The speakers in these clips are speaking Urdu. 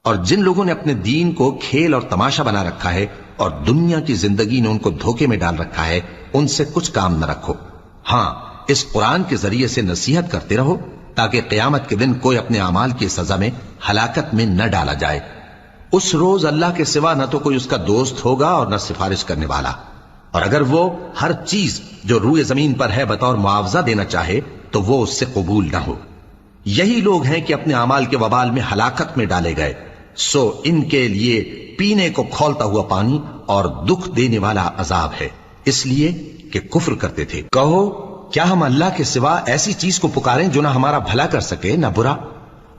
اور جن لوگوں نے اپنے دین کو کھیل اور تماشا بنا رکھا ہے اور دنیا کی زندگی نے ان کو دھوکے میں ڈال رکھا ہے، ان سے کچھ کام نہ رکھو۔ ہاں، اس قرآن کے ذریعے سے نصیحت کرتے رہو تاکہ قیامت کے دن کوئی اپنے اعمال کی سزا میں ہلاکت میں نہ ڈالا جائے۔ اس روز اللہ کے سوا نہ تو کوئی اس کا دوست ہوگا اور نہ سفارش کرنے والا، اور اگر وہ ہر چیز جو روئے زمین پر ہے بطور معاوضہ دینا چاہے تو وہ اس سے قبول نہ ہو۔ یہی لوگ ہیں کہ اپنے اعمال کے وبال میں ہلاکت میں ڈالے گئے، سو ان کے لیے پینے کو کھولتا ہوا پانی اور دکھ دینے والا عذاب ہے، اس لیے کہ کفر کرتے تھے۔ کہو، کیا ہم اللہ کے سوا ایسی چیز کو پکاریں جو نہ ہمارا بھلا کر سکے نہ برا؟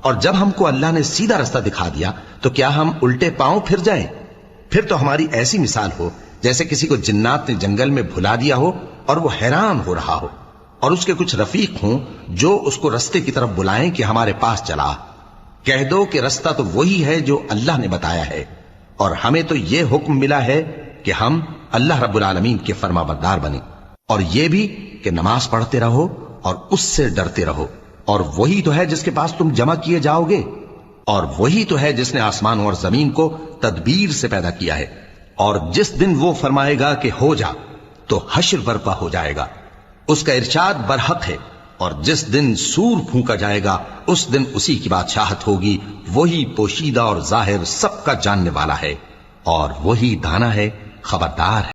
اور جب ہم کو اللہ نے سیدھا رستہ دکھا دیا تو کیا ہم الٹے پاؤں پھر جائیں؟ پھر تو ہماری ایسی مثال ہو جیسے کسی کو جنات نے جنگل میں بھلا دیا ہو اور وہ حیران ہو رہا ہو، اور اس کے کچھ رفیق ہوں جو اس کو رستے کی طرف بلائیں کہ ہمارے پاس چلا۔ کہہ دو کہ رستہ تو وہی ہے جو اللہ نے بتایا ہے، اور ہمیں تو یہ حکم ملا ہے کہ ہم اللہ رب العالمین کے فرما بردار بنیں، اور یہ بھی کہ نماز پڑھتے رہو اور اس سے ڈرتے رہو، اور وہی تو ہے جس کے پاس تم جمع کیے جاؤ گے، اور وہی تو ہے جس نے آسمان اور زمین کو تدبیر سے پیدا کیا ہے، اور جس دن وہ فرمائے گا کہ ہو جا تو حشر برپا ہو جائے گا، اس کا ارشاد برحق ہے، اور جس دن سور پھونکا جائے گا اس دن اسی کی بادشاہت ہوگی، وہی پوشیدہ اور ظاہر سب کا جاننے والا ہے، اور وہی دانا ہے، خبردار ہے۔